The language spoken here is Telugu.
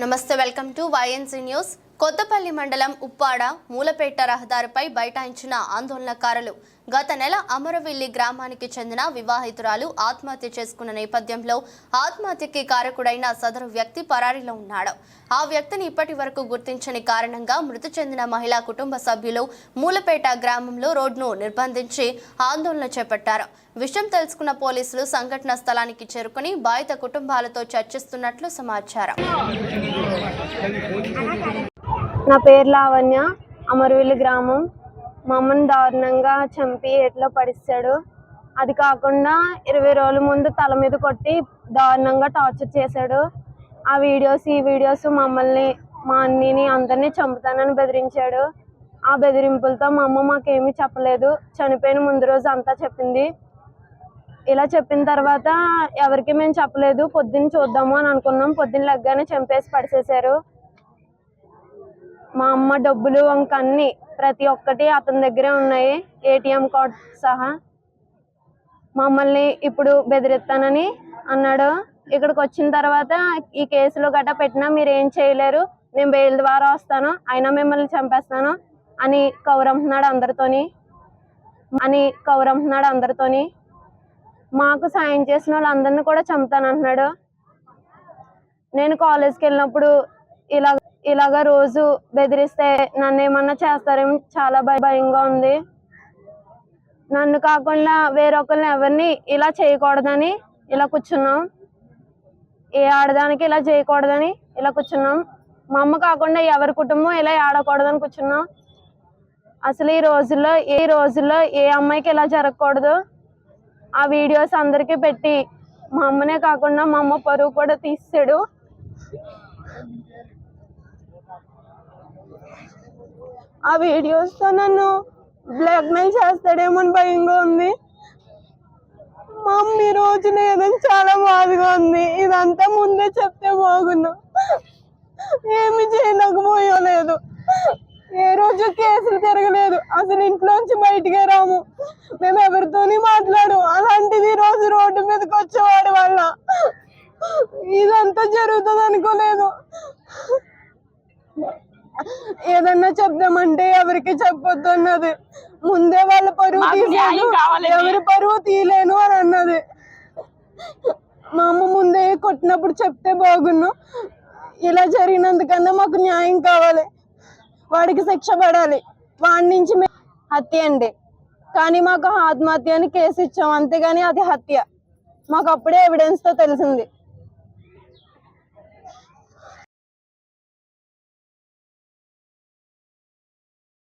నమస్తే welcome to YNC news. Kothapalli మండలం ఉప్పాడ మూలపేట రహదారిపై బైఠాయించిన ఆందోళనకారులు గత నెల అమరవిల్లి గ్రామానికి చెందిన వివాహితురాలు ఆత్మహత్య చేసుకున్న నేపథ్యంలో ఆత్మహత్యకి కారకుడైన సదరు వ్యక్తి పరారీలో ఉన్నాడు. ఆ వ్యక్తిని ఇప్పటి వరకు గుర్తించని కారణంగా మృతి చెందిన మహిళా కుటుంబ సభ్యులు మూలపేట గ్రామంలో రోడ్డును నిర్బంధించి ఆందోళన చేపట్టారు. విషయం తెలుసుకున్న పోలీసులు సంఘటన స్థలానికి చేరుకుని బాధిత కుటుంబాలతో చర్చిస్తున్నట్లు సమాచారం. నా పేరు లావణ్య, అమరవిల్లి గ్రామం. మా అమ్మని దారుణంగా చంపి ఎట్లా పడిస్తాడు. అది కాకుండా 20 రోజుల ముందు తల మీద కొట్టి దారుణంగా టార్చర్ చేశాడు. ఆ ఈ వీడియోస్ మమ్మల్ని, మా అన్నిని అందరినీ చంపుతానని బెదిరించాడు. ఆ బెదిరింపులతో మా అమ్మ మాకేమీ చెప్పలేదు. చనిపోయిన ముందు రోజు అంతా చెప్పింది. ఇలా చెప్పిన తర్వాత ఎవరికి మేము చెప్పలేదు. పొద్దున్న చూద్దాము అని అనుకున్నాం. పొద్దున్న లెగ్గానే చంపేసి పడిసేశారు. మా అమ్మ డబ్బులు ఇంకన్నీ ప్రతి ఒక్కటి అతని దగ్గరే ఉన్నాయి, ATM కార్డ్ సహా. మమ్మల్ని ఇప్పుడు బెదిరిస్తానని అన్నాడు. ఇక్కడికి వచ్చిన తర్వాత ఈ కేసులో గట్రా పెట్టినా మీరు ఏం చేయలేరు, నేను బెయిల్ ద్వారా వస్తాను, అయినా మిమ్మల్ని చంపేస్తాను అని కౌరంటున్నాడు అందరితోని. మాకు సాయం చేసిన వాళ్ళందరినీ కూడా చంపుతానంటున్నాడు. నేను కాలేజ్కి వెళ్ళినప్పుడు ఇలాగా రోజు బెదిరిస్తే నన్ను ఏమన్నా చేస్తారేమో చాలా భయంగా ఉంది. నన్ను కాకుండా వేరొకరిని ఎవరిని ఇలా చేయకూడదని ఇలా కూర్చున్నాం. ఏ ఆడదానికి ఇలా చేయకూడదని ఇలా కూర్చున్నాం. మా అమ్మ కాకుండా ఎవరి కుటుంబం ఇలా ఆడకూడదని కూర్చున్నాం. అసలు ఈ రోజుల్లో ఏ అమ్మాయికి ఇలా జరగకూడదు. ఆ వీడియోస్ అందరికీ పెట్టి మా అమ్మనే కాకుండా మా అమ్మ పరువు కూడా తీసాడు. ఆ వీడియోస్తో నన్ను బ్లాక్మెయిల్ చేస్తాడేమో అని భయంగా ఉంది. మా అమ్మ ఈ రోజు లేదని చాలా బాధగా ఉంది. ఇదంతా ముందే చెప్తే బాగున్నా. ఏమి చేయలేకపోయలేదు. ఏ రోజు కేసులు తిరగలేదు. అసలు ఇంట్లోంచి బయటికే రాము. మేము ఎవరితోని మాట్లాడు. అలాంటిది రోజు రోడ్డు మీదకి వచ్చేవాడి వల్ల ఇదంతా జరుగుతుంది అనుకోలేదు. ఏదన్నా చెప్దామంటే ఎవరికి చెప్పొద్దు అన్నది. ముందే వాళ్ళ పరువు తీసాను, ఎవరి పరువు తీయలేను అని అన్నది. మా అమ్మ ముందే కొట్టినప్పుడు చెప్తే బాగున్ను. ఇలా జరిగినందుకన్నా మాకు న్యాయం కావాలి. వాడికి శిక్ష పడాలి. వాడి నుంచి హత్య అండి, కానీ మాకు ఆత్మహత్య అని కేసు ఇచ్చాం, అంతేగాని అది హత్య మాకు అప్పుడే ఎవిడెన్స్ తో తెలిసింది.